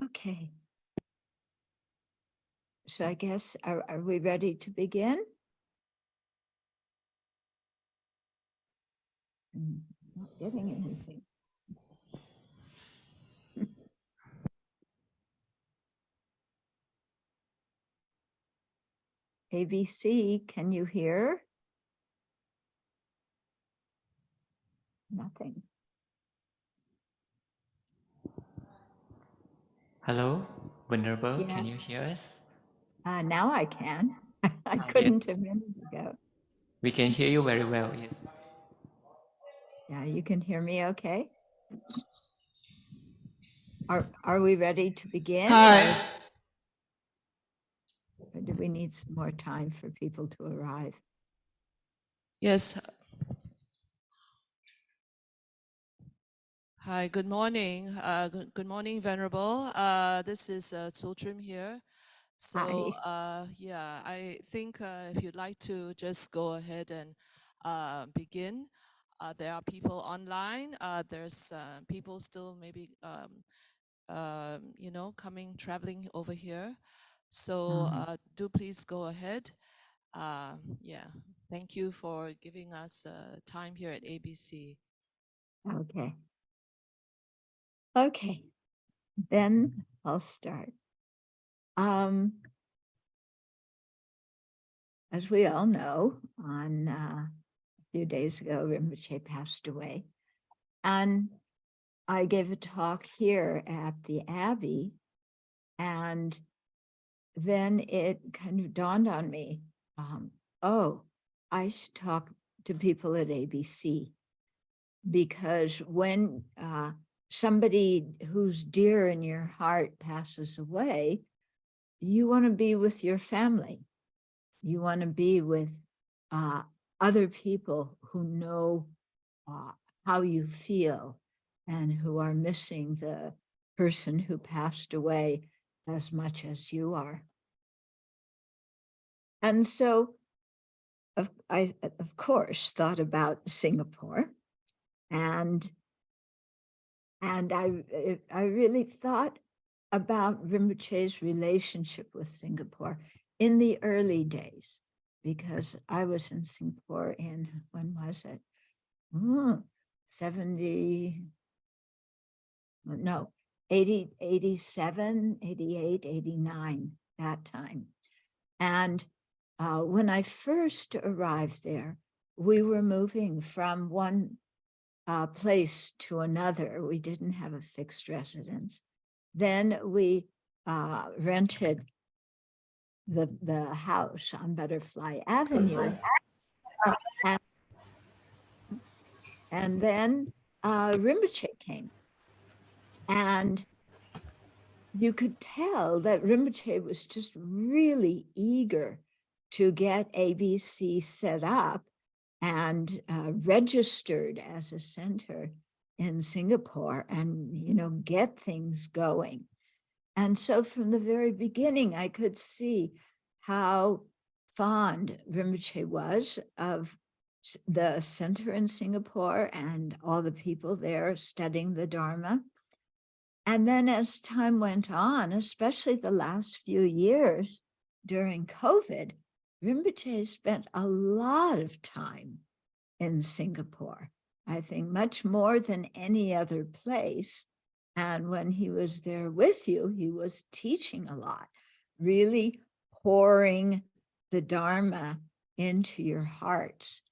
Okay. So I guess, are we ready to begin? I'm not getting anything. ABC, can you hear? Nothing. Hello, Venerable, Yeah. can you hear us? Now I can. I Yes. couldn't a minute ago. We can hear you very well, yes. Yeah, you can hear me okay? Are we ready to begin? Hi. Or do we need some more time for people to arrive? Yes. Hi, good morning. Good morning, Venerable. This is Thubten here. So, yeah, I think if you'd like to just go ahead and begin. There are people online. There's people still maybe, traveling over here. So do please go ahead. Yeah, thank you for giving us time here at ABC. Okay. Okay, then I'll start. As we all know, on a few days ago, Rinpoche passed away. And I gave a talk here at the Abbey, and then it kind of dawned on me, oh, I should talk to people at ABC, because when somebody who's dear in your heart passes away, you want to be with your family. You want to be with other people who know how you feel and who are missing the person who passed away as much as you are. And so I, of course, thought about Singapore, and I really thought about Rinpoche's relationship with Singapore in the early days, because I was in Singapore in, when was it? 70, no, 80, 87, 88, 89, that time. And when I first arrived there, we were moving from one place to another. We didn't have a fixed residence. Then we rented the house on Butterfly Avenue. And then Rinpoche came. And you could tell that Rinpoche was just really eager to get ABC set up and registered as a center in Singapore and, get things going. And so from the very beginning, I could see how fond Rinpoche was of the center in Singapore and all the people there studying the Dharma. And then as time went on, especially the last few years during COVID, Rinpoche spent a lot of time in Singapore, I think much more than any other place. And when he was there with you, he was teaching a lot, really pouring the Dharma into your hearts.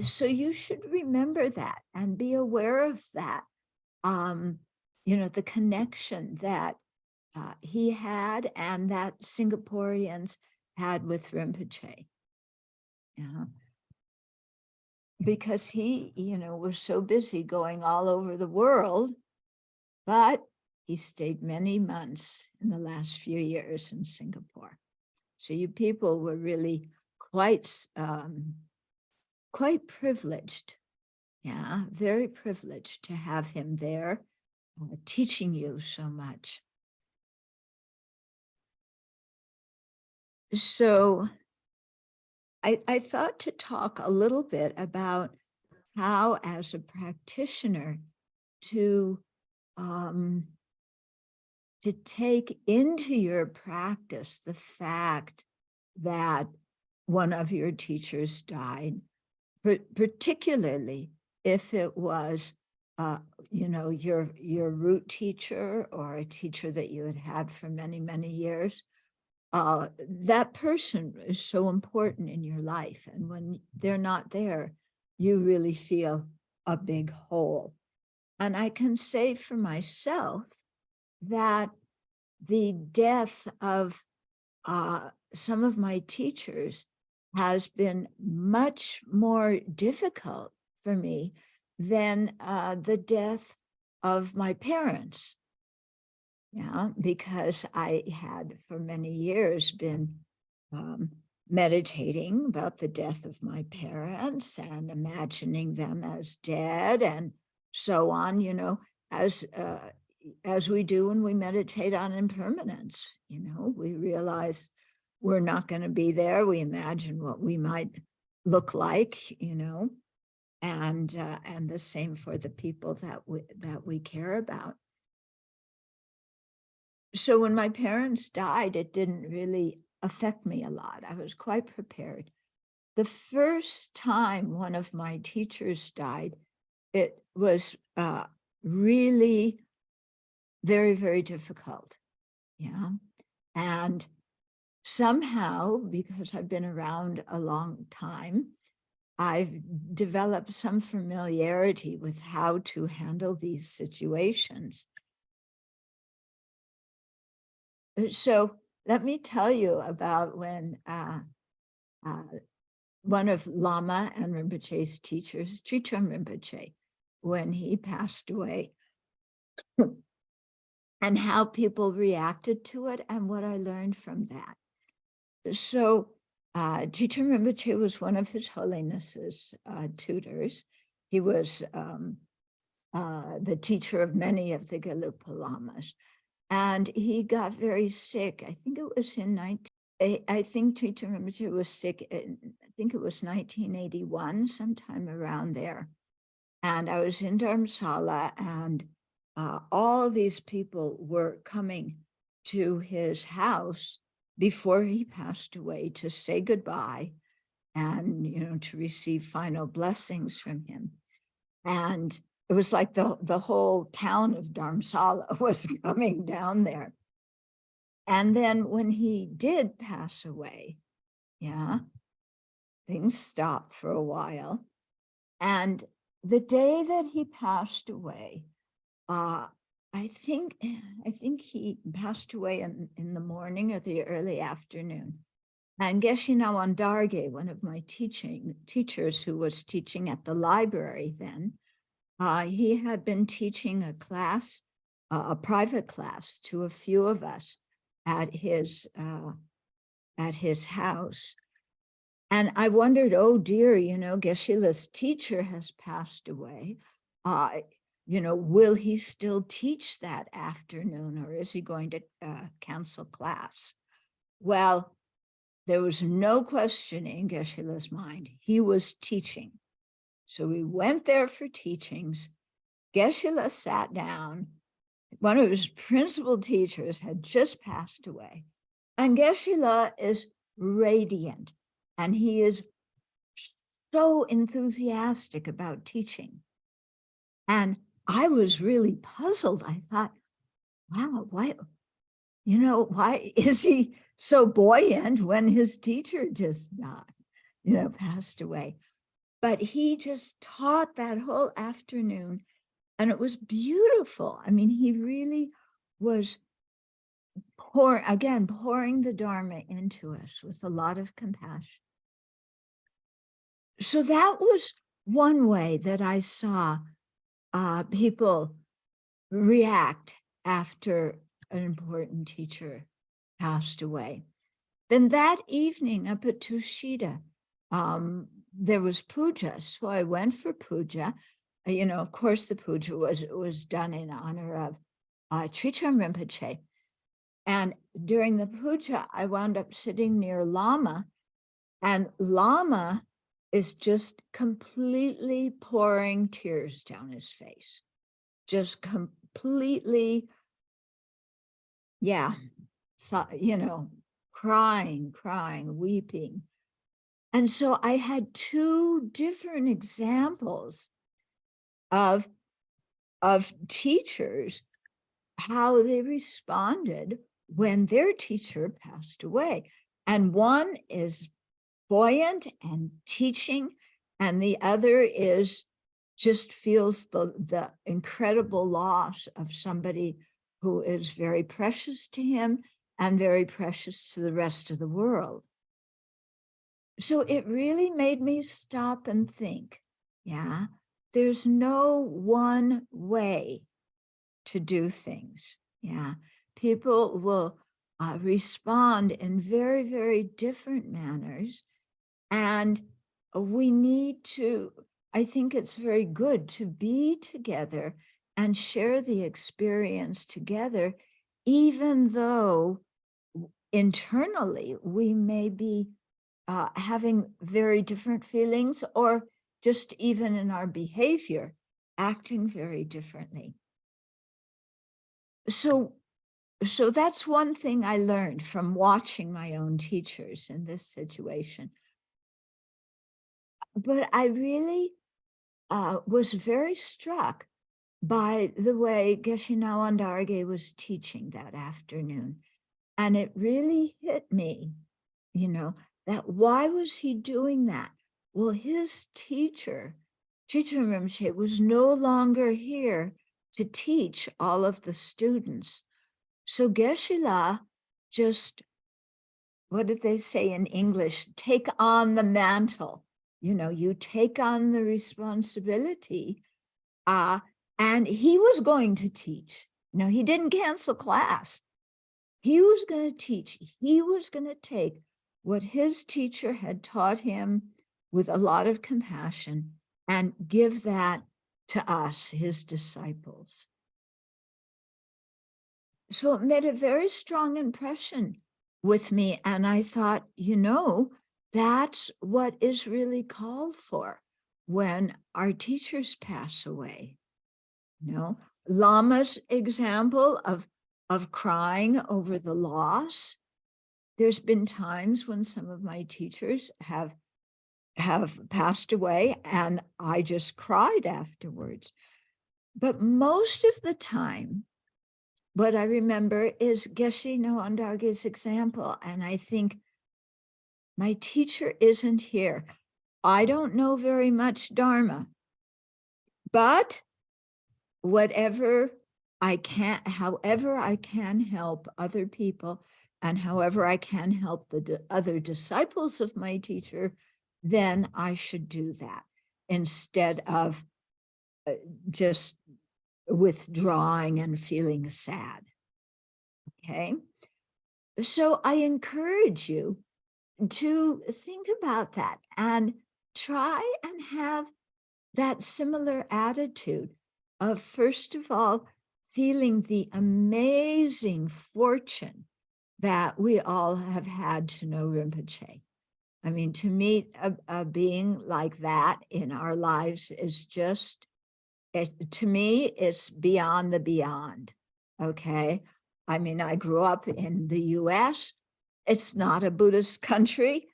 So you should remember that and be aware of that. The connection that he had and that Singaporeans had with Rinpoche. Because he, was so busy going all over the world, but he stayed many months in the last few years in Singapore. So you people were really quite privileged. Yeah, very privileged to have him there teaching you so much. So I thought to talk a little bit about how, as a practitioner, to take into your practice the fact that one of your teachers died, particularly if it was, your root teacher or a teacher that you had had for many, many years. That person is so important in your life. And when they're not there, you really feel a big hole. And I can say for myself that the death of some of my teachers has been much more difficult for me than the death of my parents. Yeah, because I had for many years been meditating about the death of my parents and imagining them as dead and so on, as we do when we meditate on impermanence. We realize we're not going to be there. We imagine what we might look like, and the same for the people that we care about. So when my parents died, it didn't really affect me a lot. I was quite prepared. The first time one of my teachers died, it was really very, very difficult. Yeah. And somehow, because I've been around a long time, I've developed some familiarity with how to handle these situations. So let me tell you about when one of Lama and Rinpoche's teachers, Thubten Rinpoche, when he passed away, and how people reacted to it and what I learned from that. So Thubten Rinpoche was one of His Holiness's tutors. He was the teacher of many of the Gelugpa Lamas. And he got very sick. I think it was in I think Thubten Rinpoche was sick in, I think it was 1981, sometime around there. And I was in Dharamsala, and all these people were coming to his house before he passed away to say goodbye and, to receive final blessings from him. And it was like the whole town of Dharamsala was coming down there. And then when he did pass away, things stopped for a while. And the day that he passed away, I think he passed away in the morning or the early afternoon. And Geshe Nawan Darge, one of my teachers who was teaching at the library then, he had been teaching a class, a private class, to a few of us at his house. And I wondered, oh dear, Geshe-la's teacher has passed away. Will he still teach that afternoon, or is he going to cancel class? Well, there was no question in Geshe-la's mind. He was teaching. So we went there for teachings. Geshe-la sat down. One of his principal teachers had just passed away. And Geshe-la is radiant. And he is so enthusiastic about teaching. And I was really puzzled. I thought, wow, why is he so buoyant when his teacher just died, passed away? But he just taught that whole afternoon, and it was beautiful. I mean, he really was pouring the Dharma into us with a lot of compassion. So that was one way that I saw people react after an important teacher passed away. Then that evening up at Tushita, there was puja. So I went for puja. Of course, the puja was done in honor of Thubten Rinpoche. And during the puja, I wound up sitting near Lama, and Lama is just completely pouring tears down his face, just completely, yeah, so, crying, weeping. And so I had two different examples of teachers, how they responded when their teacher passed away. And one is buoyant and teaching, and the other is just feels the incredible loss of somebody who is very precious to him and very precious to the rest of the world. So it really made me stop and think, yeah, there's no one way to do things. Yeah, people will respond in very, very different manners. And we need to, I think it's very good to be together and share the experience together, even though internally we may be having very different feelings, or just even in our behavior, acting very differently. So that's one thing I learned from watching my own teachers in this situation. But I really was very struck by the way Geshe Nawandarge was teaching that afternoon. And it really hit me, that why was he doing that? Well, his teacher Rinpoche, was no longer here to teach all of the students. So Geshe-la just, what did they say in English? Take on the mantle. You take on the responsibility. And he was going to teach. He didn't cancel class. He was going to teach. He was going to take what his teacher had taught him with a lot of compassion and give that to us, his disciples. So it made a very strong impression with me. And I thought, that's what is really called for when our teachers pass away. Lama's example of crying over the loss. There's been times when some of my teachers have passed away and I just cried afterwards. But most of the time, what I remember is Geshe Nawandarge's example. And I think, my teacher isn't here. I don't know very much Dharma, but however I can help other people, and however I can help the other disciples of my teacher, then I should do that instead of just withdrawing and feeling sad. Okay. So I encourage you to think about that and try and have that similar attitude of, first of all, feeling the amazing fortune that we all have had to know Rinpoche. I mean, to meet a being like that in our lives is just, to me, it's beyond the beyond, okay? I mean, I grew up in the US. It's not a Buddhist country.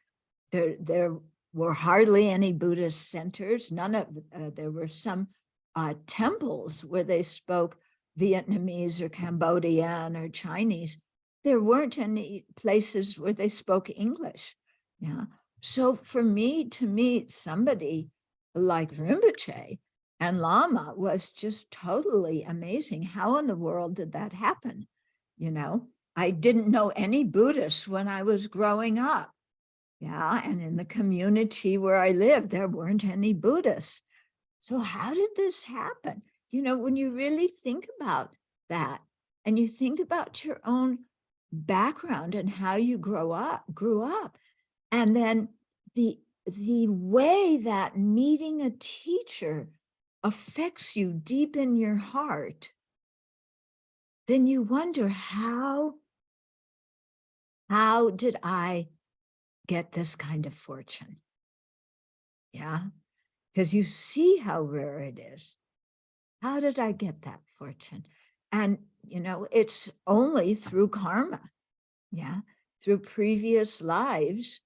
There were hardly any Buddhist centers. There were some temples where they spoke Vietnamese or Cambodian or Chinese. There weren't any places where they spoke English. Yeah. So for me to meet somebody like Rinpoche and Lama was just totally amazing. How in the world did that happen? I didn't know any Buddhists when I was growing up. Yeah, and in the community where I lived, there weren't any Buddhists. So how did this happen? When you really think about that and you think about your own background and how you grew up, and then the way that meeting a teacher affects you deep in your heart, then you wonder, how did I get this kind of fortune? Yeah, because you see how rare it is. how did I get that fortune? And, it's only through karma. Yeah. Through previous lives.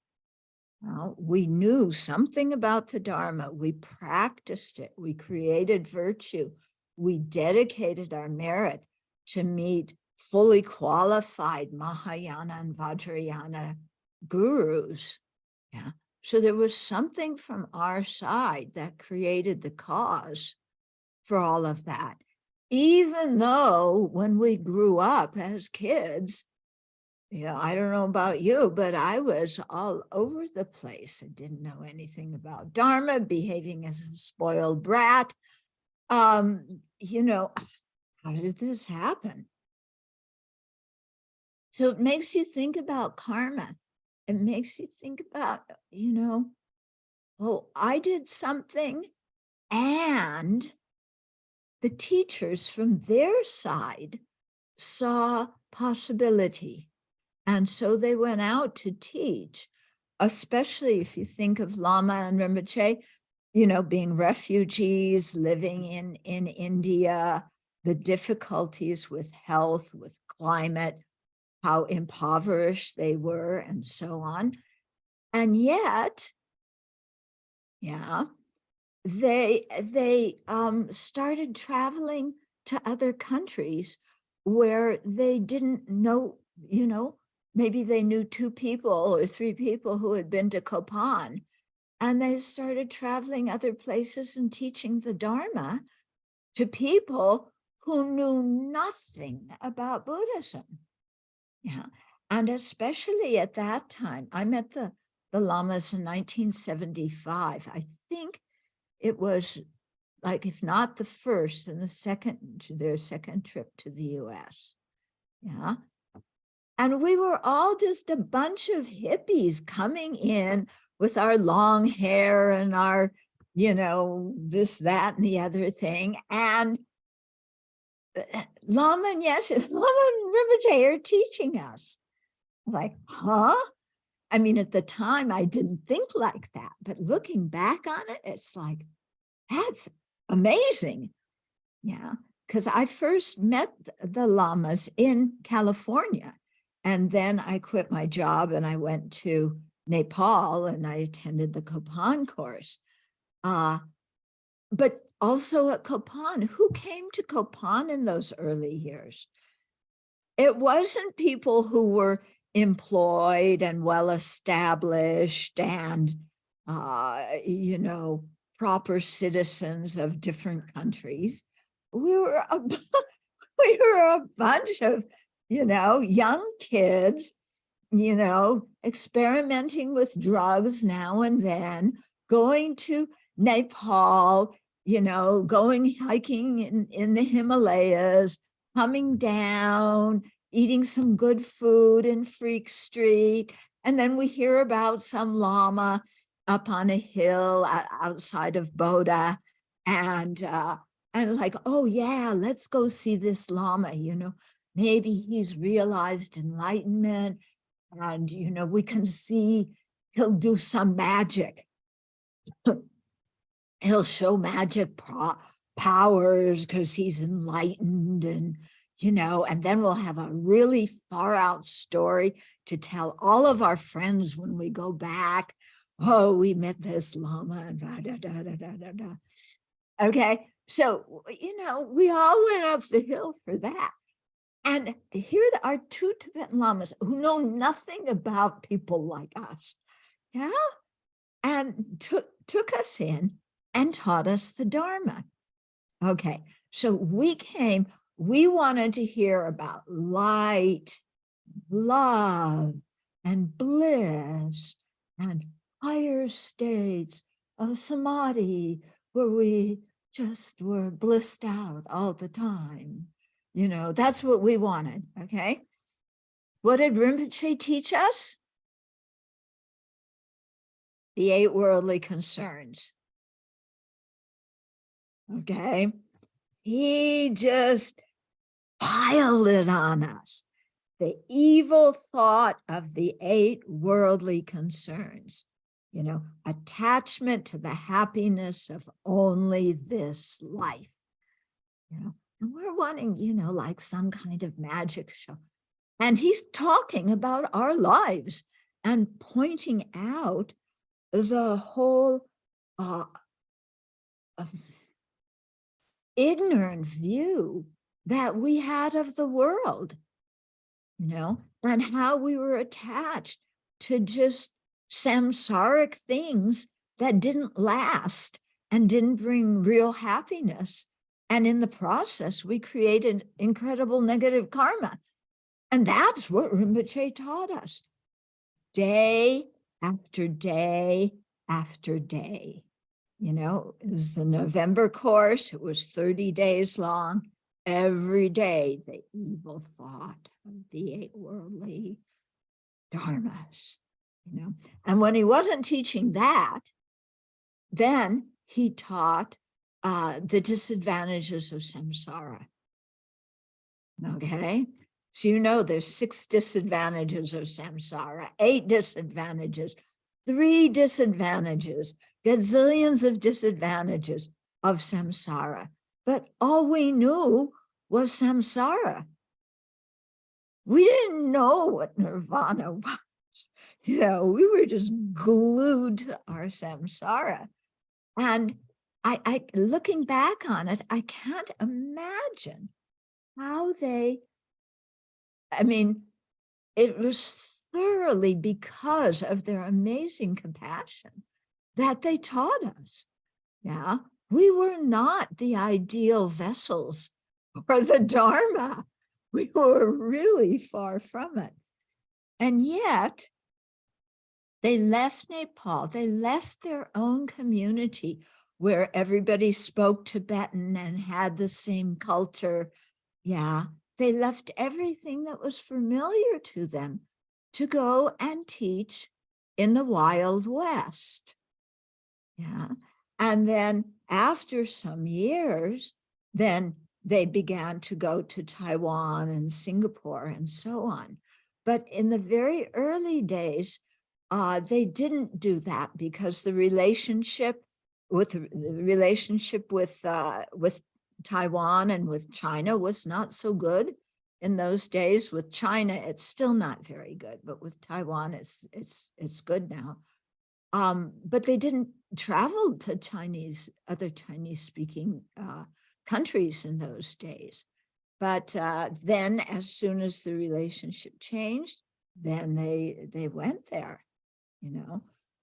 Well, we knew something about the Dharma. We practiced it. We created virtue. We dedicated our merit to meet fully qualified Mahayana and Vajrayana gurus. Yeah. So there was something from our side that created the cause for all of that. Even though when we grew up as kids, I don't know about you, but I was all over the place. I didn't know anything about Dharma, behaving as a spoiled brat. How did this happen? So it makes you think about karma. It makes you think about, I did something, and the teachers from their side saw possibility. And so they went out to teach, especially if you think of Lama and Rinpoche, being refugees, living in India, the difficulties with health, with climate, how impoverished they were, and so on. And yet, they started traveling to other countries where they didn't know, maybe they knew 2 people or 3 people who had been to Kopan, and they started traveling other places and teaching the Dharma to people who knew nothing about Buddhism. Yeah. And especially at that time, I met the Lamas in 1975. I think it was like, if not the first, then their second trip to the US. Yeah. And we were all just a bunch of hippies coming in with our long hair and our, this, that, and the other thing. And Lama and Rinpoche are teaching us. Like, huh? I mean, at the time, I didn't think like that. But looking back on it, it's like, that's amazing. Yeah. Because I first met the Lamas in California. And then I quit my job and I went to Nepal and I attended the Kopan course. But also at Kopan, who came to Kopan in those early years? It wasn't people who were employed and well-established and, proper citizens of different countries. We were a bunch of, young kids, experimenting with drugs now and then, going to Nepal, going hiking in the Himalayas, coming down, eating some good food in Freak Street. And then we hear about some Lama up on a hill outside of Boda, and like, oh yeah, let's go see this Lama, maybe he's realized enlightenment, and we can see he'll do some magic. He'll show magic powers because he's enlightened, and and then we'll have a really far out story to tell all of our friends when we go back. Oh, we met this Lama and da, da, da, da, da, da. Okay, so we all went up the hill for that. And here are 2 Tibetan Lamas who know nothing about people like us. Yeah. And took us in and taught us the Dharma. Okay, so we wanted to hear about light, love, and bliss, and higher states of samadhi, where we just were blissed out all the time. That's what we wanted, okay? What did Rinpoche teach us? The 8 worldly concerns. Okay, he just piled it on us. The evil thought of the 8 worldly concerns, attachment to the happiness of only this life. and we're wanting, like some kind of magic show. And he's talking about our lives and pointing out the whole ignorant view that we had of the world, and how we were attached to just samsaric things that didn't last and didn't bring real happiness. And in the process, we created incredible negative karma. And that's what Rinpoche taught us day after day after day. It was the November course. It was 30 days long. Every day, the evil thought of the eight worldly dharmas, And when he wasn't teaching that, then he taught the disadvantages of samsara. Okay? So there's 6 disadvantages of samsara, 8 disadvantages, 3 disadvantages, gazillions of disadvantages of samsara. But all we knew was samsara. We didn't know what nirvana was. We were just glued to our samsara. And I looking back on it, I can't imagine how it was thoroughly because of their amazing compassion that they taught us. Yeah, we were not the ideal vessels for the Dharma. We were really far from it. And yet, they left Nepal, they left their own community where everybody spoke Tibetan and had the same culture. Yeah, they left everything that was familiar to them to go and teach in the Wild West. Yeah. And then after some years, then they began to go to Taiwan and Singapore and so on. But in the very early days, they didn't do that because the relationship with Taiwan and with China was not so good in those days. With China, it's still not very good, but with Taiwan, it's good now. But they didn't travel to other Chinese-speaking countries in those days. But then, as soon as the relationship changed, then they went there.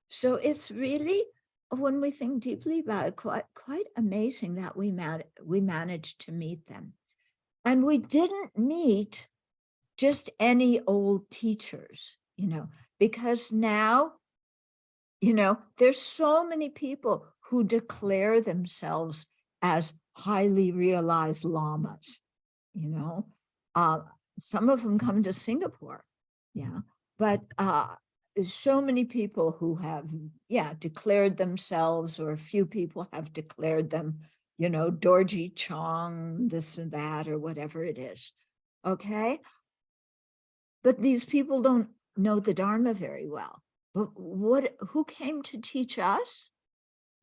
So it's really, when we think deeply about it, quite amazing that we managed to meet them. And we didn't meet just any old teachers, because now, there's so many people who declare themselves as highly realized lamas, some of them come to Singapore, but so many people who have, declared themselves, or a few people have declared them, Dorji Chong, this and that, or whatever it is, okay? But these people don't know the Dharma very well. But who came to teach us?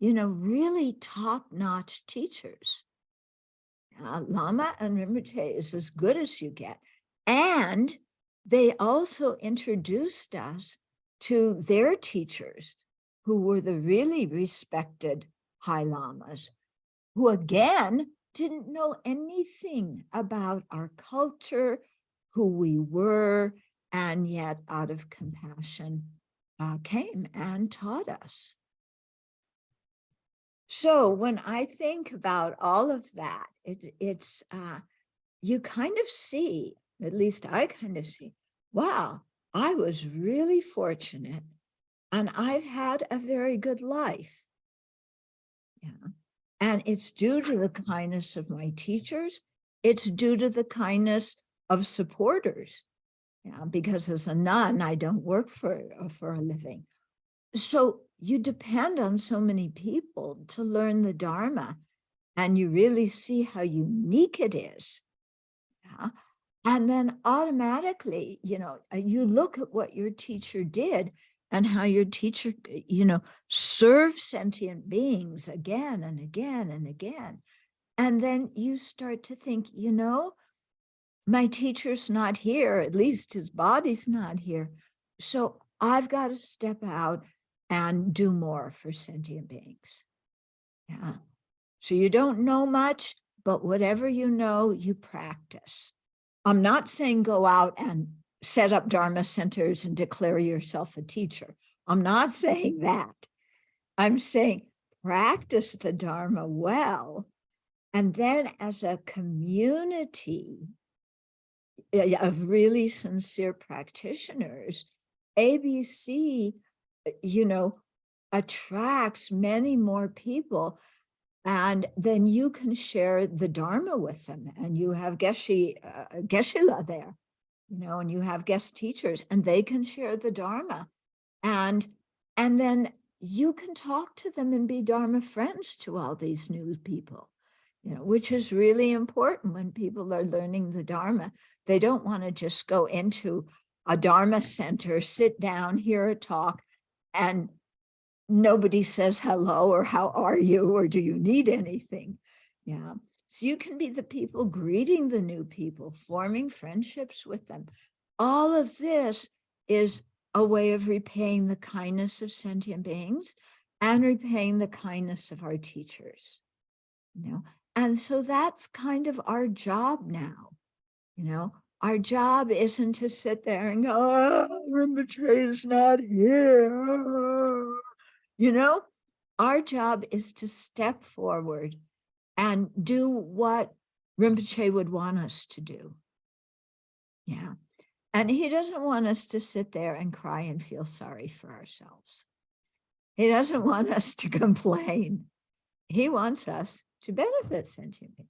Really top-notch teachers. Lama and Rinpoche is as good as you get. And they also introduced us to their teachers, who were the really respected high lamas, who again didn't know anything about our culture, who we were, and yet out of compassion came and taught us. So when I think about all of that, it's you kind of see, at least I kind of see, wow, I was really fortunate and I've had a very good life. And it's due to the kindness of my teachers. It's due to the kindness of supporters. Because as a nun, I don't work for a living. So you depend on so many people to learn the Dharma, and you really see how unique it is. And then automatically, you look at what your teacher did and how your teacher, served sentient beings again and again and again. And then you start to think, you know, my teacher's not here, at least his body's not here. So I've got to step out and do more for sentient beings. Yeah. So you don't know much, but whatever you know, you practice. I'm not saying go out and set up Dharma centers and declare yourself a teacher. I'm not saying that. I'm saying practice the Dharma well. And then as a community of really sincere practitioners, ABC, you know, attracts many more people. And then you can share the Dharma with them. And you have Geshe-la there, you know, and you have guest teachers, and they can share the Dharma. And then you can talk to them and be Dharma friends to all these new people, you know, which is really important when people are learning the Dharma. They don't want to just go into a Dharma center, sit down, hear a talk, and nobody says hello or how are you or do you need anything? Yeah. So you can be the people greeting the new people, forming friendships with them. All of this is a way of repaying the kindness of sentient beings and repaying the kindness of our teachers, you know. And so that's kind of our job now, you know. Our job isn't to sit there and go, oh, Rinpoche is not here. You know, our job is to step forward and do what Rinpoche would want us to do. Yeah. And he doesn't want us to sit there and cry and feel sorry for ourselves. He doesn't want us to complain. He wants us to benefit sentient beings.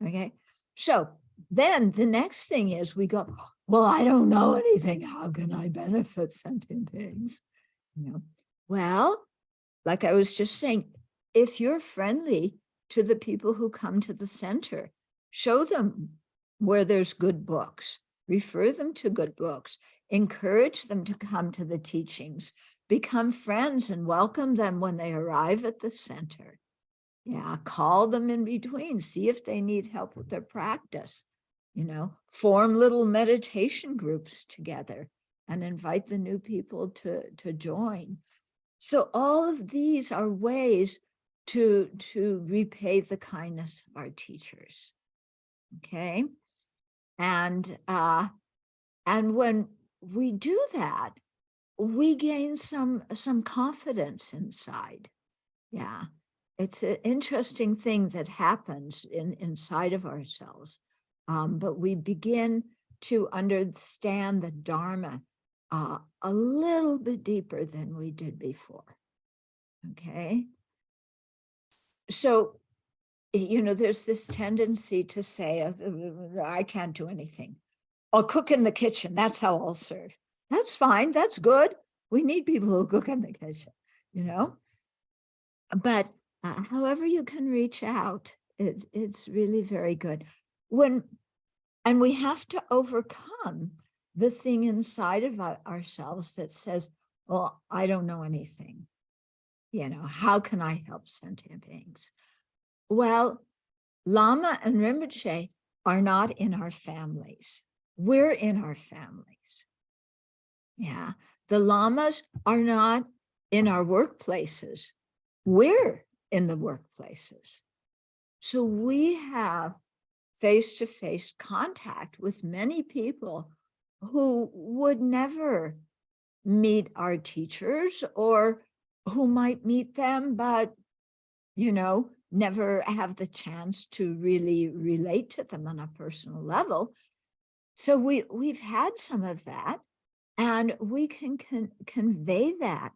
Okay. So then the next thing is we go, well, I don't know anything. How can I benefit sentient beings? You know, well, like I was just saying, if you're friendly to the people who come to the center, show them where there's good books, refer them to good books, encourage them to come to the teachings, become friends and welcome them when they arrive at the center. Yeah, call them in between, see if they need help with their practice, you know, form little meditation groups together and invite the new people to join. So all of these are ways to repay the kindness of our teachers. Okay. And when we do that, we gain some confidence inside. Yeah. It's an interesting thing that happens inside of ourselves. But we begin to understand the Dharma a little bit deeper than we did before. Okay. So, you know, there's this tendency to say, I can't do anything. I'll cook in the kitchen. That's how I'll serve. That's fine. That's good. We need people who cook in the kitchen, you know. But however you can reach out, it's really very good. And we have to overcome the thing inside of ourselves that says, well, I don't know anything. You know, how can I help sentient beings? Well, Lama and Rinpoche are not in our families. We're in our families. Yeah, the Lamas are not in our workplaces. We're in the workplaces. So we have face-to-face contact with many people who would never meet our teachers or who might meet them, but, you know, never have the chance to really relate to them on a personal level. So we've had some of that, and we can convey that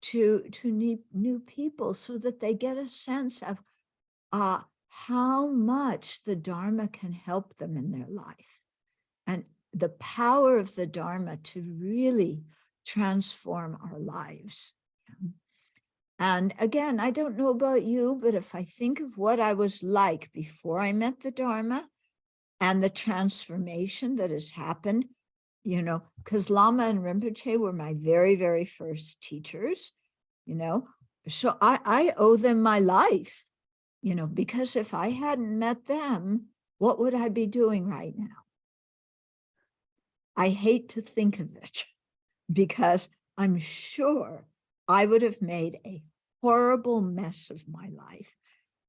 to new people so that they get a sense of how much the Dharma can help them in their life, and the power of the Dharma to really transform our lives. And again, I don't know about you, but if I think of what I was like before I met the Dharma and the transformation that has happened, you know, because Lama and Rinpoche were my very, very first teachers, you know, so I owe them my life. because if I hadn't met them, what would I be doing right now? I hate to think of it because I'm sure I would have made a horrible mess of my life.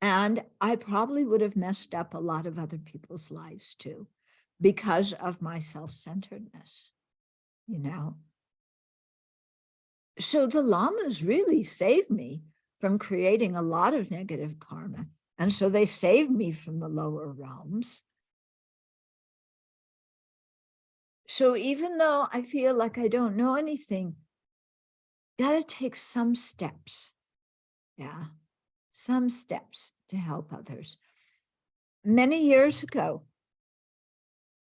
And I probably would have messed up a lot of other people's lives too, because of my self-centeredness, So the lamas really saved me from creating a lot of negative karma. And so they saved me from the lower realms. So even though I feel like I don't know anything, gotta take some steps. Yeah, some steps to help others. Many years ago,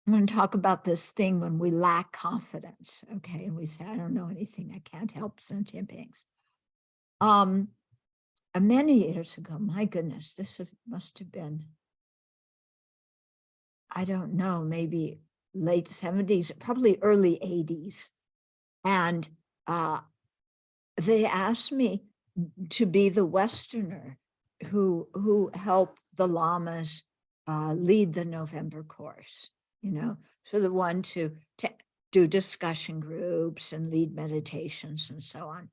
I'm going to talk about this thing when we lack confidence, okay? And we say, I don't know anything, I can't help sentient beings. Many years ago, my goodness, must have been, I don't know, maybe late 70s, probably early 80s. And they asked me to be the Westerner who helped the lamas lead the November course, so the one to do discussion groups and lead meditations and so on.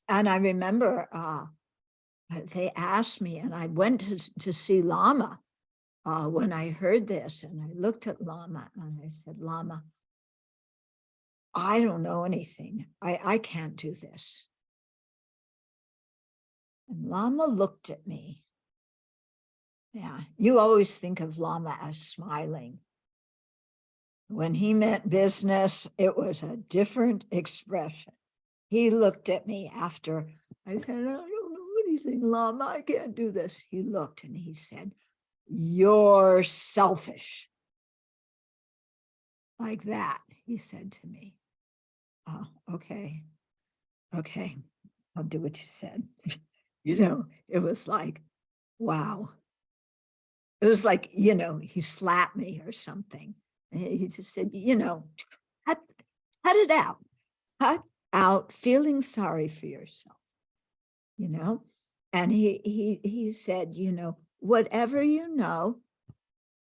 And I remember they asked me, and I went to see Lama when I heard this, and I looked at Lama and I said, Lama, I don't know anything. I can't do this. And Lama looked at me. Yeah, you always think of Lama as smiling. When he meant business, it was a different expression. He looked at me after I said, I don't know anything, Lama, I can't do this. He looked and he said, you're selfish. Like that, he said to me. Oh, okay, I'll do what you said. It was like, wow. It was like, he slapped me or something. And he just said, cut it out. Cut out feeling sorry for yourself, And he said, whatever you know,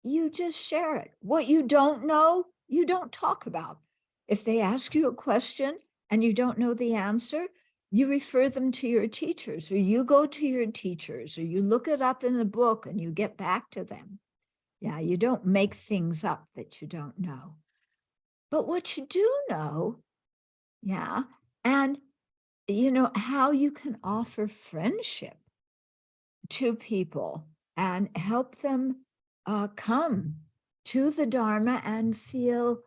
you just share it. What you don't know, you don't talk about. If they ask you a question and you don't know the answer, you refer them to your teachers, or you go to your teachers, or you look it up in the book and you get back to them. Yeah, you don't make things up that you don't know. But what you do know, yeah, and how you can offer friendship to people and help them come to the Dharma and feel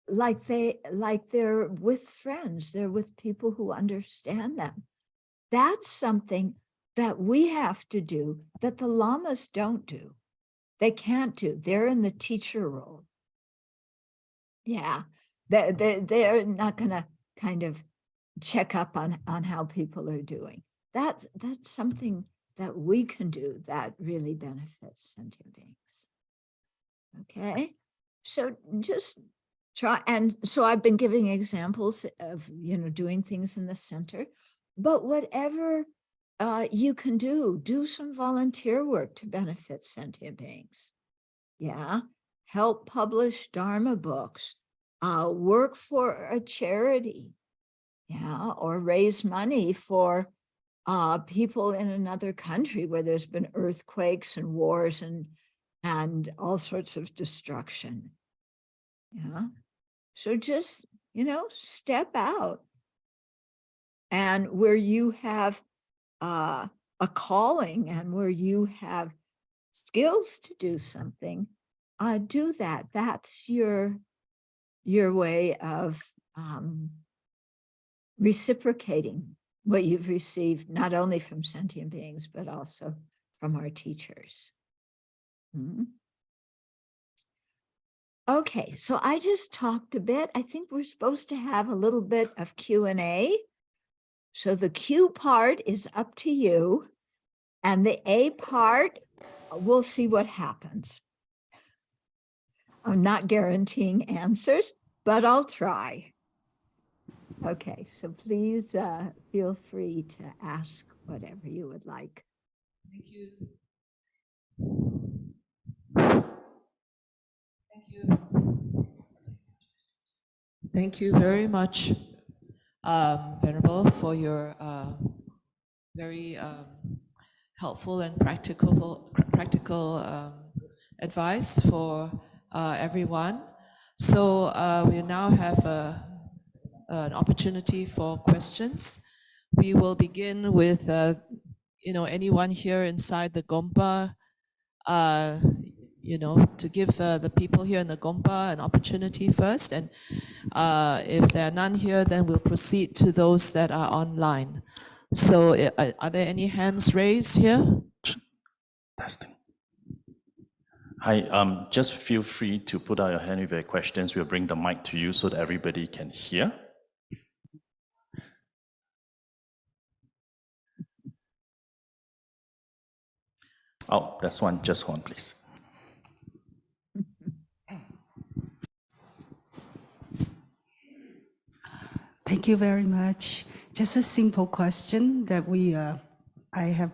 like they're with friends, they're with people who understand them. That's something that we have to do that the lamas don't do. They can't do. They're in the teacher role. Yeah, they're not going to kind of check up on how people are doing. That's something that we can do that really benefits sentient beings. Okay, so just try. And so I've been giving examples of, doing things in the center, but whatever you can do some volunteer work to benefit sentient beings. Yeah, help publish Dharma books, work for a charity, yeah, or raise money for people in another country where there's been earthquakes and wars and all sorts of destruction. Yeah, so just, step out. And where you have a calling and where you have skills to do something, do that. That's your way of reciprocating what you've received, not only from sentient beings, but also from our teachers. Okay, so I just talked a bit. I think we're supposed to have a little bit of Q&A. So the Q part is up to you, and the A part, we'll see what happens. I'm not guaranteeing answers, but I'll try. Okay, so please feel free to ask whatever you would like. Thank you. Thank you. Thank you very much, Venerable, for your very helpful and practical advice for everyone. So we now have an opportunity for questions. We will begin with anyone here inside the Gompa, to give the people here in the Gompa an opportunity first. And if there are none here, then we'll proceed to those that are online. So are there any hands raised here? Testing. Hi, just feel free to put out your hand if you have questions. We'll bring the mic to you so that everybody can hear. Oh, that's one, just one, please. Thank you very much. Just a simple question that I have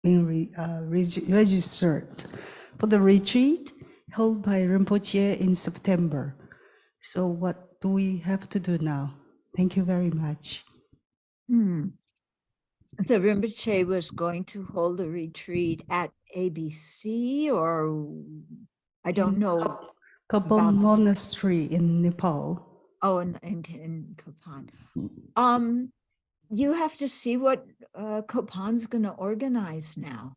been registered for the retreat held by Rinpoche in September. So what do we have to do now? Thank you very much. The Rinpoche was going to hold a retreat at ABC, or I don't know. Kapan Monastery in Nepal. Oh, in Kapan. You have to see what Kapan's going to organize now.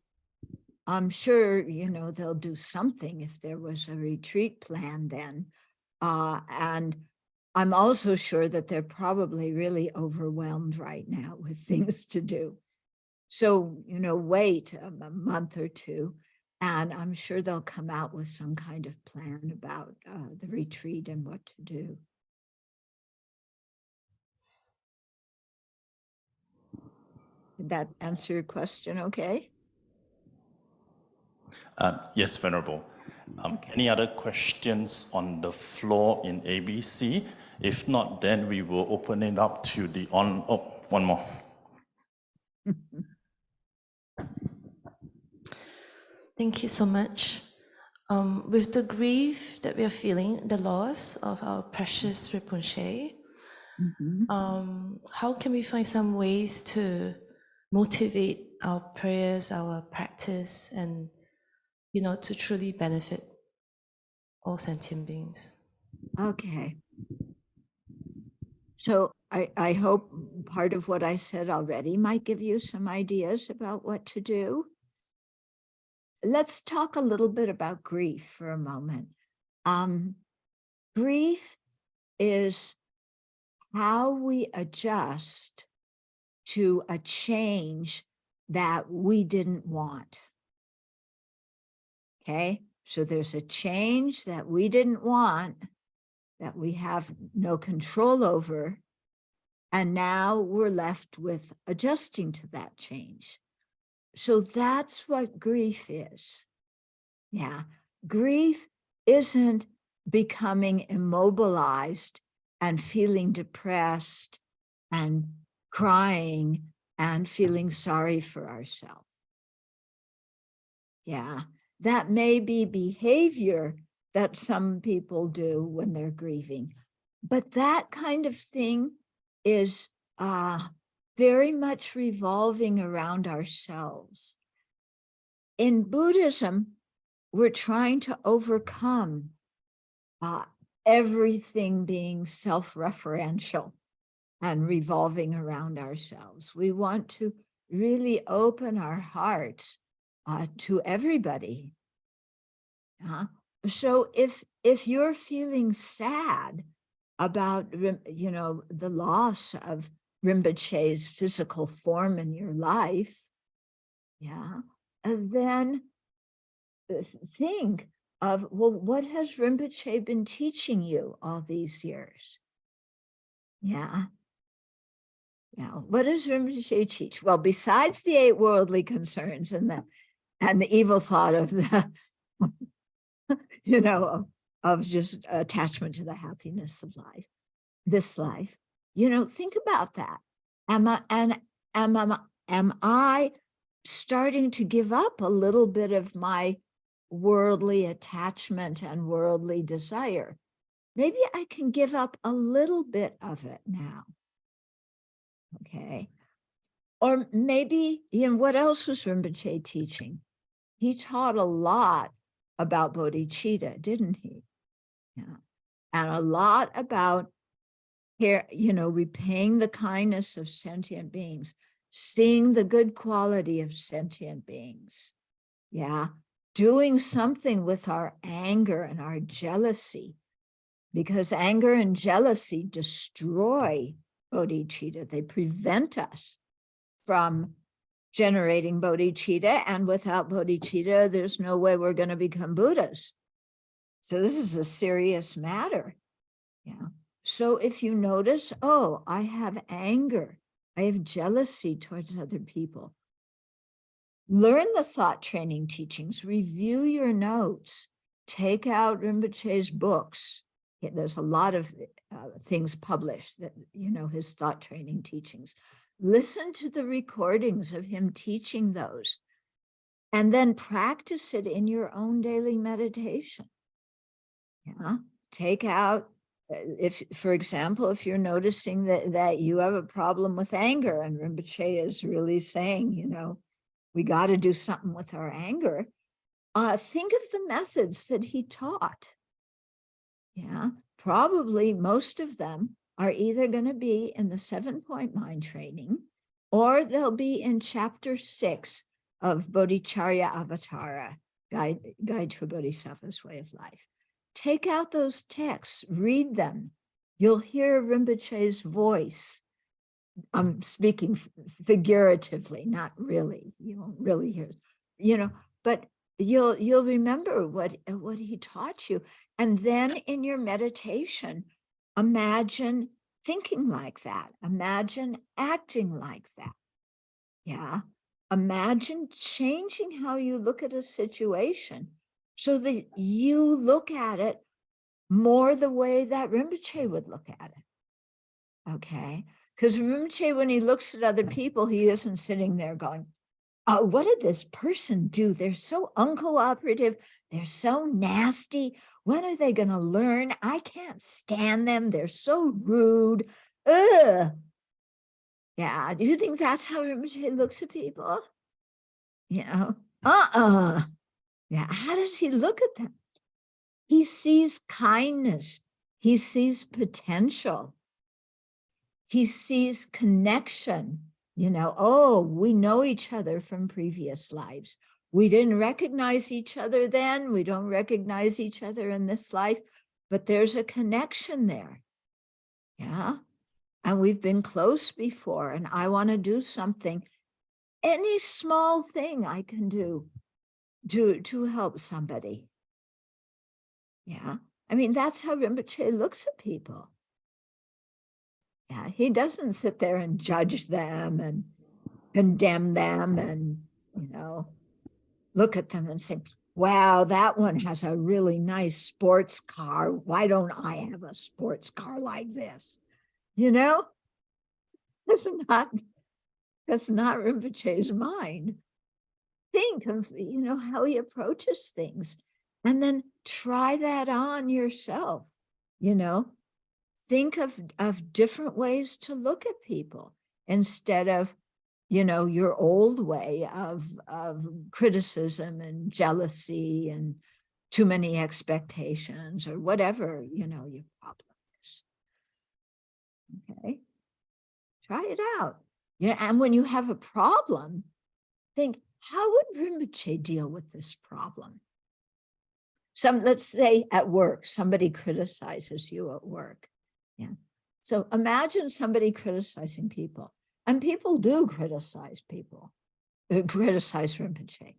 I'm sure, they'll do something if there was a retreat plan then. And I'm also sure that they're probably really overwhelmed right now with things to do. So, wait a month or two, and I'm sure they'll come out with some kind of plan about the retreat and what to do. Did that answer your question okay? Yes, Venerable. Okay. Any other questions on the floor in ABC? If not, then we will open it up to the one more. Thank you so much. With the grief that we are feeling, the loss of our precious Rinpoche, how can we find some ways to motivate our prayers, our practice, and to truly benefit all sentient beings? Okay. So I hope part of what I said already might give you some ideas about what to do. Let's talk a little bit about grief for a moment. Grief is how we adjust to a change that we didn't want. Okay, so there's a change that we didn't want, that we have no control over, and now we're left with adjusting to that change. So that's what grief is. Yeah, grief isn't becoming immobilized and feeling depressed and crying and feeling sorry for ourselves. Yeah, that may be behavior that some people do when they're grieving, but that kind of thing is very much revolving around ourselves. In Buddhism, we're trying to overcome everything being self-referential and revolving around ourselves. We want to really open our hearts to everybody. So if you're feeling sad about, the loss of Rinpoche's physical form in your life, and then think of, well, what has Rinpoche been teaching you all these years? What does Rinpoche teach? Well, besides the 8 worldly concerns and the evil thought of the, of just attachment to the happiness of life, this life, think about that. Am I starting to give up a little bit of my worldly attachment and worldly desire. Maybe I can give up a little bit of it now. Okay. Or maybe, what else was Rinpoche teaching? He taught a lot about bodhicitta, didn't he? Yeah. And a lot about here, repaying the kindness of sentient beings, seeing the good quality of sentient beings. Yeah. Doing something with our anger and our jealousy, because anger and jealousy destroy bodhicitta. They prevent us from generating bodhicitta, and without bodhicitta, there's no way we're going to become Buddhas. So this is a serious matter. Yeah. So if you notice, oh, I have anger, I have jealousy towards other people, learn the thought training teachings, review your notes, take out Rinpoche's books. Yeah, there's a lot of things published that, his thought training teachings. Listen to the recordings of him teaching those, and then practice it in your own daily meditation. Yeah, take out, for example, if you're noticing that you have a problem with anger, and Rinpoche is really saying, we got to do something with our anger, think of the methods that he taught. Yeah, probably most of them are either going to be in the 7-point mind training, or they'll be in chapter 6 of Bodhicharya Avatara, Guide to a Bodhisattva's Way of Life. Take out those texts, read them. You'll hear Rinpoche's voice. I'm speaking figuratively, not really. You won't really hear, but you'll remember what he taught you. And then in your meditation, imagine thinking like that. Imagine acting like that. Yeah. Imagine changing how you look at a situation so that you look at it more the way that Rinpoche would look at it. Okay. Because Rinpoche, when he looks at other people, he isn't sitting there going, oh, what did this person do? They're so uncooperative. They're so nasty. When are they going to learn? I can't stand them. They're so rude. Ugh. Yeah. Do you think that's how Rinpoche looks at people? Yeah. How does he look at them? He sees kindness. He sees potential. He sees connection. Oh, we know each other from previous lives. We didn't recognize each other then. We don't recognize each other in this life, but there's a connection there. Yeah. And we've been close before, and I want to do something, any small thing I can do to help somebody. Yeah. I mean, that's how Rinpoche looks at people. Yeah, he doesn't sit there and judge them and condemn them and, look at them and say, wow, that one has a really nice sports car. Why don't I have a sports car like this? That's not Rinpoche's mind. Think of, how he approaches things, and then try that on yourself. Think of different ways to look at people instead of, your old way of criticism and jealousy and too many expectations or whatever, your problem is. Okay. Try it out. Yeah. And when you have a problem, think, how would Rinpoche deal with this problem? Let's say at work, somebody criticizes you at work. Yeah. So imagine somebody criticizing people, and people do criticize people, criticize Rinpoche.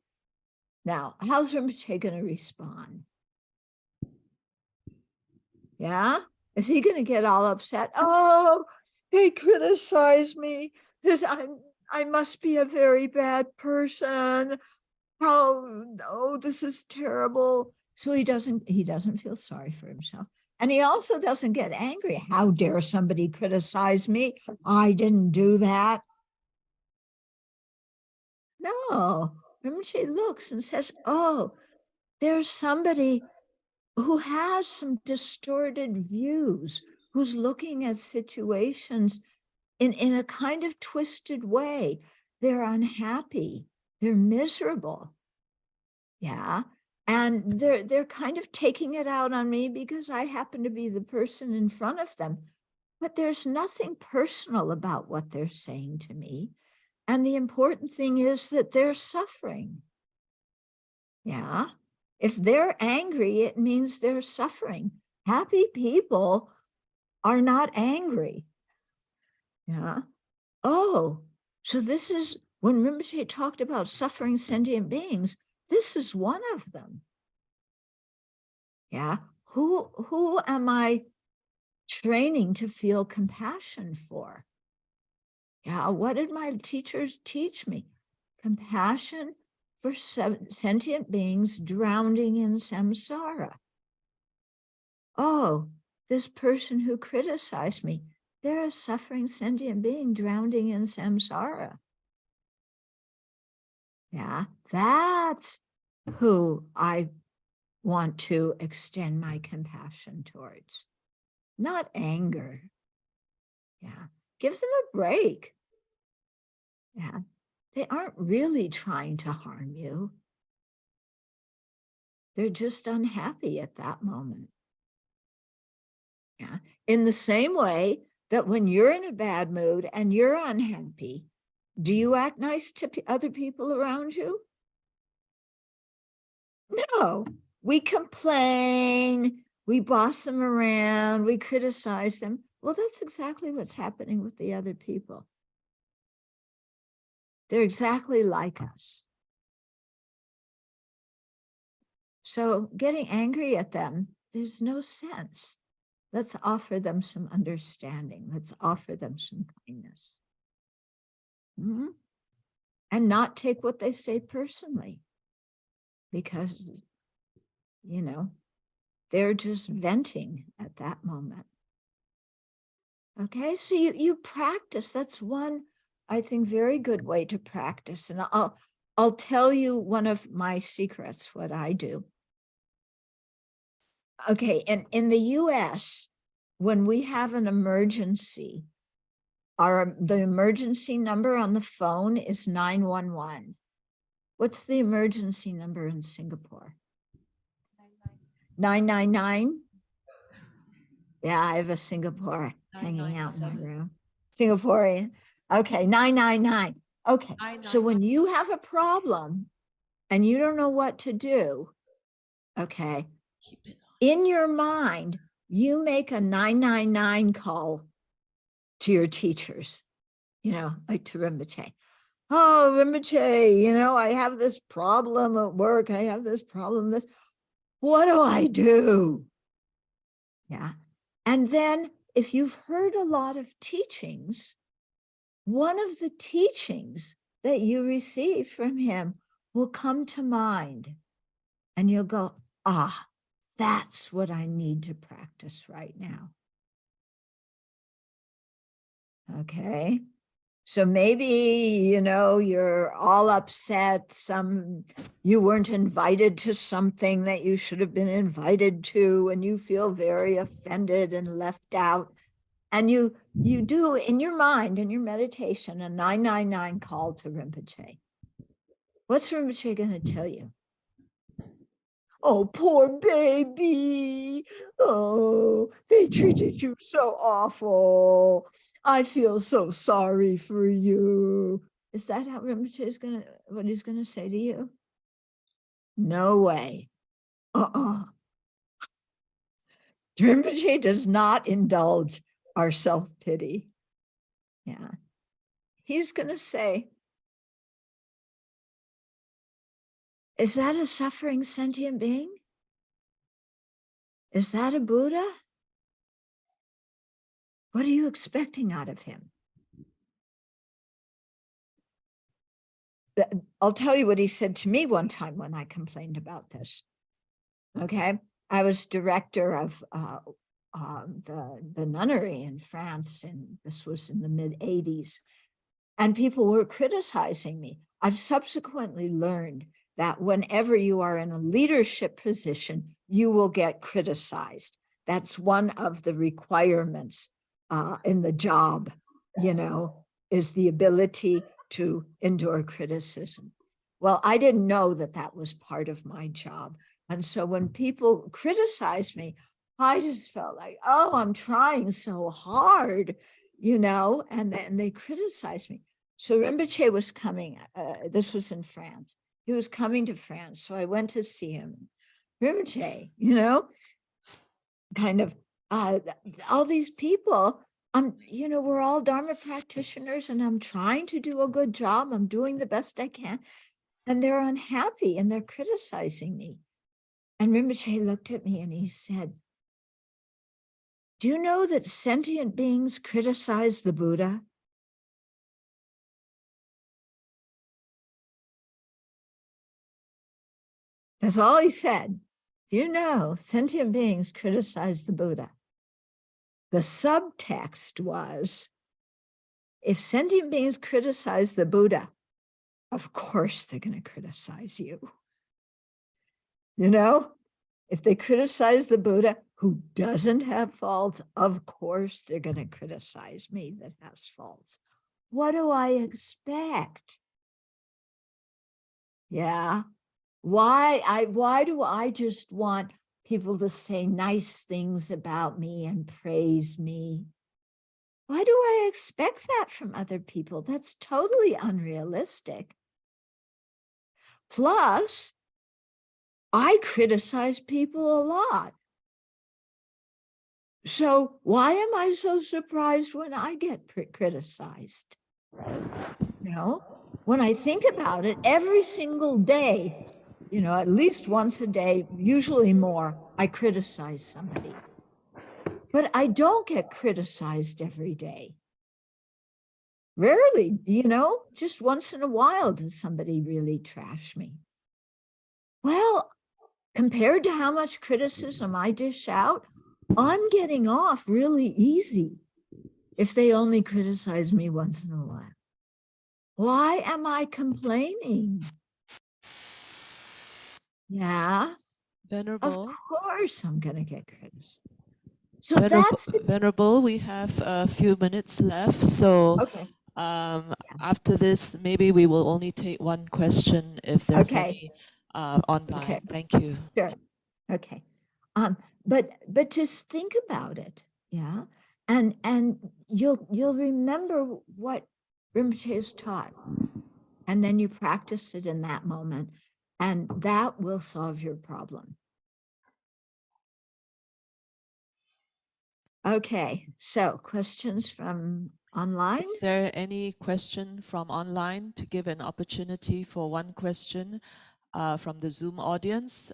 Now, how's Rinpoche going to respond? Yeah. Is he going to get all upset? Oh, they criticize me. I must be a very bad person. Oh, this is terrible. So he doesn't feel sorry for himself. And he also doesn't get angry. How dare somebody criticize me? I didn't do that. No, Rinpoche looks and says, oh, there's somebody who has some distorted views, who's looking at situations in a kind of twisted way. They're unhappy, they're miserable. Yeah. And they're kind of taking it out on me because I happen to be the person in front of them. But there's nothing personal about what they're saying to me. And the important thing is that they're suffering. Yeah. If they're angry, it means they're suffering. Happy people are not angry. Yeah. Oh, so this is when Rinpoche talked about suffering sentient beings, this is one of them. Yeah. Who am I training to feel compassion for? Yeah. What did my teachers teach me? Compassion for sentient beings drowning in samsara. Oh, this person who criticized me, they're a suffering sentient being drowning in samsara. Yeah, that's who I want to extend my compassion towards, not anger. Yeah, give them a break. Yeah, they aren't really trying to harm you. They're just unhappy at that moment. Yeah, in the same way that when you're in a bad mood and you're unhappy, do you act nice to other people around you? No, we complain, we boss them around, we criticize them. Well, that's exactly what's happening with the other people. They're exactly like us. So getting angry at them, there's no sense. Let's offer them some understanding. Let's offer them some kindness. Mm-hmm. And not take what they say personally. Because, you know, they're just venting at that moment. Okay, so you practice. That's one, I think, very good way to practice. And I'll tell you one of my secrets, what I do. Okay, and in the US, when we have an emergency, the emergency number on the phone is 911. What's the emergency number in Singapore? 999? Yeah, I have a Singapore hanging out in my room. Singaporean. Okay, 999. Okay, so when you have a problem and you don't know what to do, okay, in your mind, you make a 999 call to your teachers, you know, like to Rinpoche. Oh, Rinpoche, you know, I have this problem at work. I have this problem, this. What do I do? Yeah. And then if you've heard a lot of teachings, one of the teachings that you receive from him will come to mind. And you'll go, ah, that's what I need to practice right now. Okay. So maybe, you know, you're all upset. You weren't invited to something that you should have been invited to, and you feel very offended and left out. And you do in your mind, in your meditation, a 999 call to Rinpoche. What's Rinpoche going to tell you? Oh, poor baby. Oh, they treated you so awful. I feel so sorry for you. Is that how Rinpoche is what he's going to say to you? No way. Rinpoche does not indulge our self-pity. Yeah. He's going to say, is that a suffering sentient being? Is that a Buddha? What are you expecting out of him? I'll tell you what he said to me one time when I complained about this. Okay. I was director of the nunnery in France, and this was in the mid-80s. And people were criticizing me. I've subsequently learned that whenever you are in a leadership position, you will get criticized. That's one of the requirements in the job, is the ability to endure criticism. Well, I didn't know that that was part of my job. And so when people criticize me, I just felt like, oh, I'm trying so hard, and then they criticize me. So Rinpoche was coming, this was in France. He was coming to France. So I went to see him. Rinpoche, kind of all these people, we're all Dharma practitioners and I'm trying to do a good job. I'm doing the best I can. And they're unhappy and they're criticizing me. And Rinpoche looked at me and he said, do you know that sentient beings criticize the Buddha? That's all he said. Do you know sentient beings criticize the Buddha? The subtext was, if sentient beings criticize the Buddha, of course they're going to criticize you. If they criticize the Buddha who doesn't have faults, of course they're going to criticize me that has faults. What do I expect? Yeah. Why do I just want people to say nice things about me and praise me? Why do I expect that from other people? That's totally unrealistic. Plus, I criticize people a lot. So why am I so surprised when I get criticized? When I think about it, every single day, at least once a day, usually more, I criticize somebody. But I don't get criticized every day. Rarely, just once in a while does somebody really trash me. Well, compared to how much criticism I dish out, I'm getting off really easy if they only criticize me once in a while. Why am I complaining? Yeah, Venerable. of course I'm going to get criticized. So Venerable, we have a few minutes left. So okay. After this, maybe we will only take one question if there's any online. Okay. Thank you. Sure. Okay. But just think about it. Yeah. And you'll remember what Rinpoche has taught. And then you practice it in that moment. And that will solve your problem. Okay. So questions from online? Is there any question from online to give an opportunity for one question from the Zoom audience?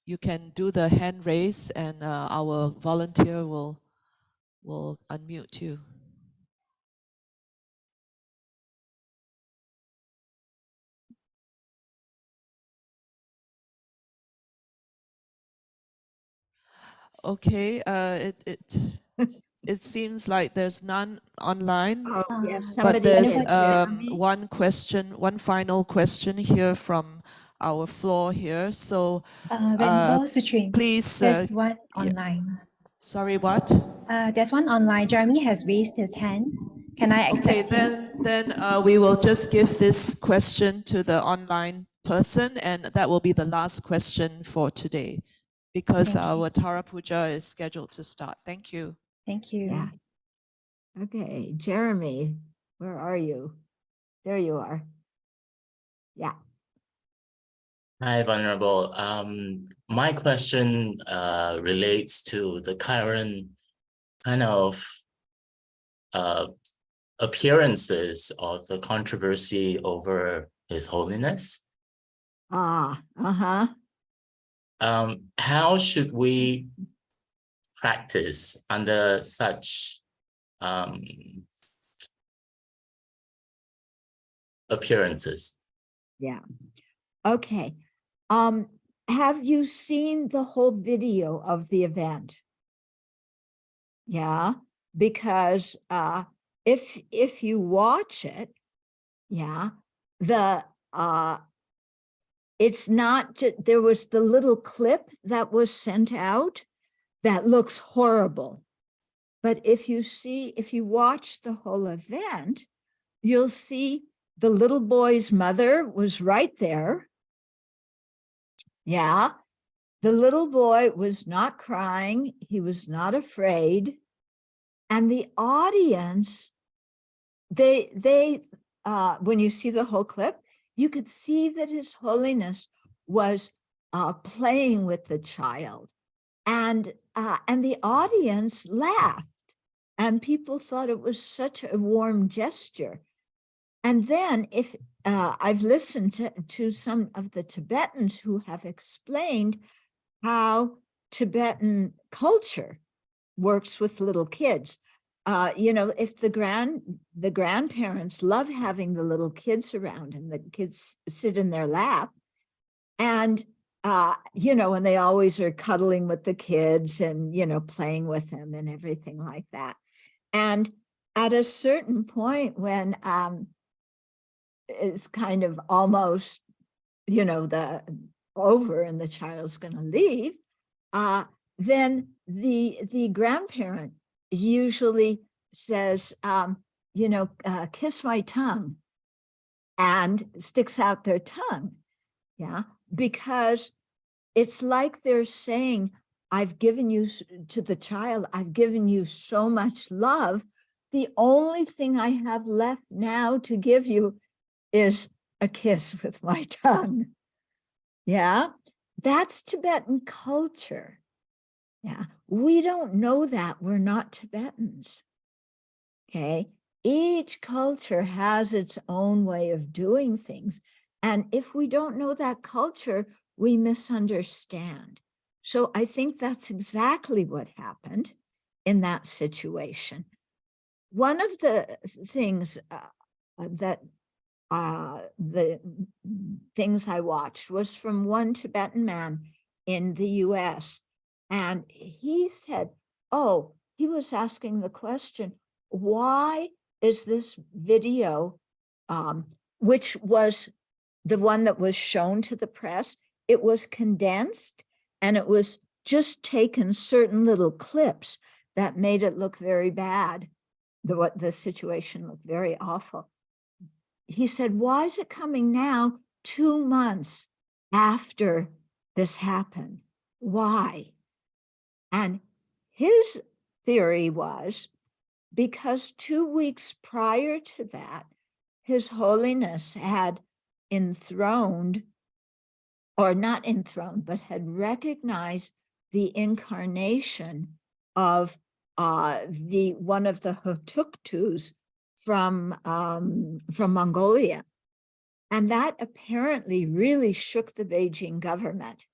You can do the hand raise and our volunteer will unmute you. Okay, it seems like there's none online. Oh, yes, But somebody there's did. one question, one final question here from our floor here. So please. There's one online. Sorry, what? There's one online. Jeremy has raised his hand. Can I accept him? Then we will just give this question to the online person, and that will be the last question for today, because our Tara Puja is scheduled to start. Thank you. Thank you. Yeah. Okay, Jeremy, where are you? There you are. Yeah. Hi, Venerable. My question relates to the current kind of appearances of the controversy over His Holiness. How should we practice under such appearances? Yeah. Okay. Have you seen the whole video of the event? Yeah, because if you watch it, yeah, it's not just, there was the little clip that was sent out that looks horrible. But if you watch the whole event, you'll see the little boy's mother was right there. Yeah. The little boy was not crying. He was not afraid. And the audience, when you see the whole clip, you could see that His Holiness was playing with the child, and the audience laughed, and people thought it was such a warm gesture. And then if I've listened to some of the Tibetans who have explained how Tibetan culture works with little kids. If the grandparents love having the little kids around and the kids sit in their lap, and and they always are cuddling with the kids and playing with them and everything like that. And at a certain point when it's kind of almost the over and the child's going to leave, then the grandparent usually says, kiss my tongue, and sticks out their tongue. Yeah, because it's like they're saying, I've given you to the child, I've given you so much love. The only thing I have left now to give you is a kiss with my tongue. Yeah, that's Tibetan culture. Yeah, we don't know that. We're not Tibetans. Okay, each culture has its own way of doing things. And if we don't know that culture, we misunderstand. So I think that's exactly what happened in that situation. One of the things the things I watched was from one Tibetan man in the US. And he said, he was asking the question, why is this video, which was the one that was shown to the press, it was condensed and it was just taken certain little clips that made it look very bad. The situation looked very awful. He said, why is it coming now 2 months after this happened? Why? And his theory was because 2 weeks prior to that, His Holiness had enthroned, or not enthroned, but had recognized the incarnation of one of the Hutuktus from Mongolia. And that apparently really shook the Beijing government.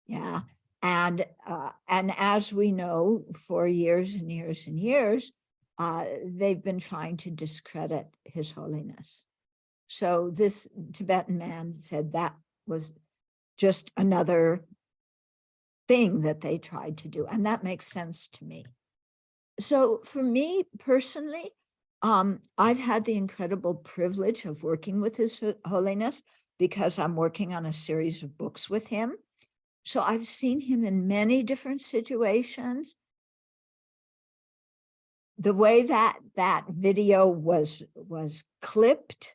Yeah. And as we know, for years and years and years, they've been trying to discredit His Holiness. So this Tibetan man said that was just another thing that they tried to do. And that makes sense to me. So for me personally, I've had the incredible privilege of working with His Holiness because I'm working on a series of books with him. So I've seen him in many different situations. The way that video was clipped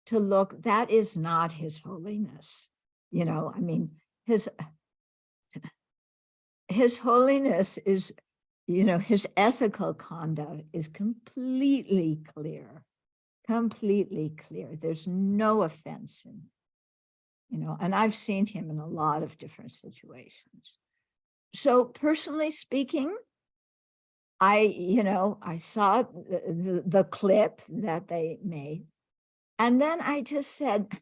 to look, that is not His Holiness. I mean, His Holiness is, his ethical conduct is completely clear. There's no offense in, and I've seen him in a lot of different situations. So personally speaking, I saw the clip that they made, and then I just said,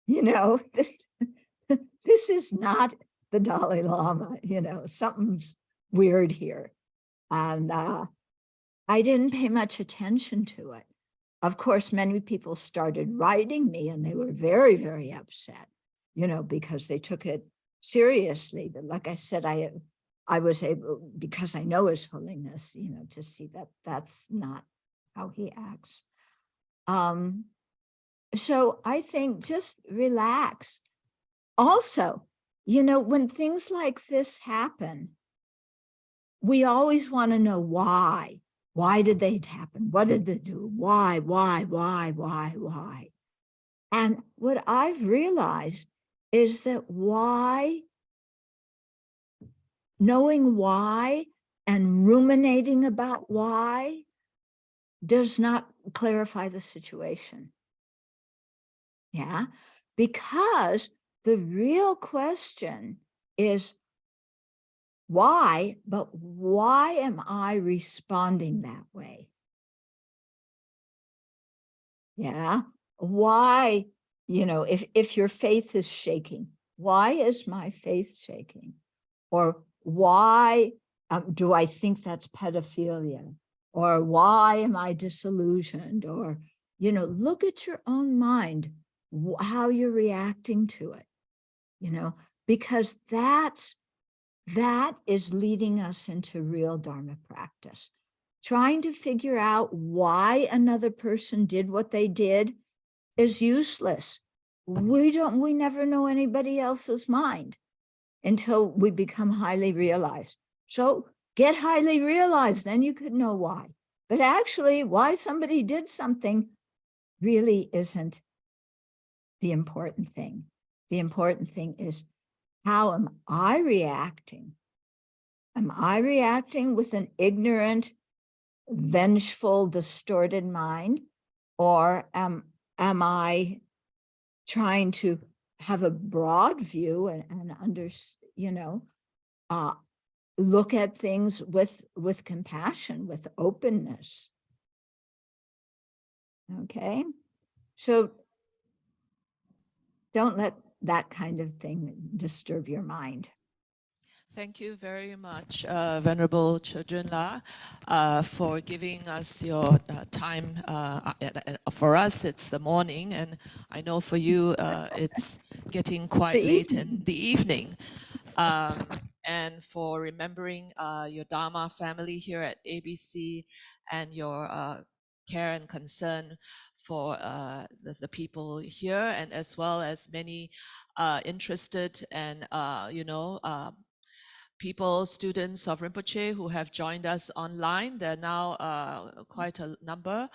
this is not the Dalai Lama, something's weird here. And I didn't pay much attention to it. Of course, many people started writing me and they were very, very upset, because they took it seriously. But like I said, I was able, because I know His Holiness, to see that that's not how he acts. So I think just relax. Also, you know, when things like this happen, we always want to know why. Why did they happen? What did they do? Why? And what I've realized is that knowing why and ruminating about why does not clarify the situation. Yeah, because the real question is why, but why am I responding that way? Yeah, why, you know, if your faith is shaking, why is my faith shaking? Or why do I think that's pedophilia? Or why am I disillusioned? Or, you know, look at your own mind, how you're reacting to it, you know, because that is leading us into real Dharma practice. Trying to figure out why another person did what they did is useless. We never know anybody else's mind until we become highly realized. So get highly realized, then you could know why. But actually, why somebody did something really isn't the important thing. The important thing is, how am I reacting? Am I reacting with an ignorant, vengeful, distorted mind? Or am I trying to have a broad view and you know, look at things with compassion, with openness? Okay, so don't let that kind of thing disturb your mind. Thank you very much, Venerable Chodron La, for giving us your time. For us, it's the morning, and I know for you, it's getting quite late in the evening. And for remembering your Dharma family here at ABC and your care and concern for the people here, and as well as many interested and, you know, people, students of Rinpoche who have joined us online. There are now quite a number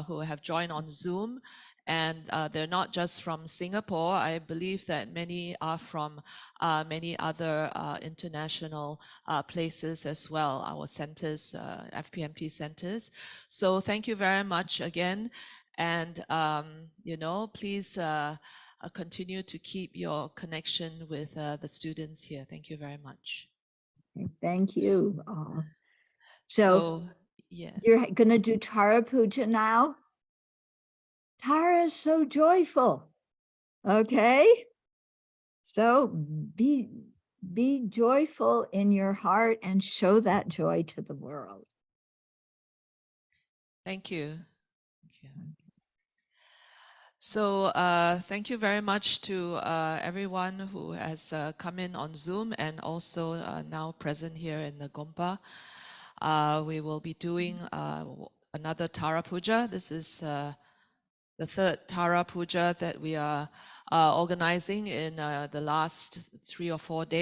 who have joined on Zoom. And they're not just from Singapore. I believe that many are from many other international places as well, our centers, FPMT centers. So thank you very much again. And, you know, please continue to keep your connection with the students here. Thank you very much. Thank you. So yeah. You're going to do Tara Puja now? Tara is so joyful. Okay. So be joyful in your heart and show that joy to the world. Thank you. So thank you very much to everyone who has come in on Zoom and also now present here in the Gompa. We will be doing another Tara Puja. This is the third Tara Puja that we are organizing in the last 3 or 4 days.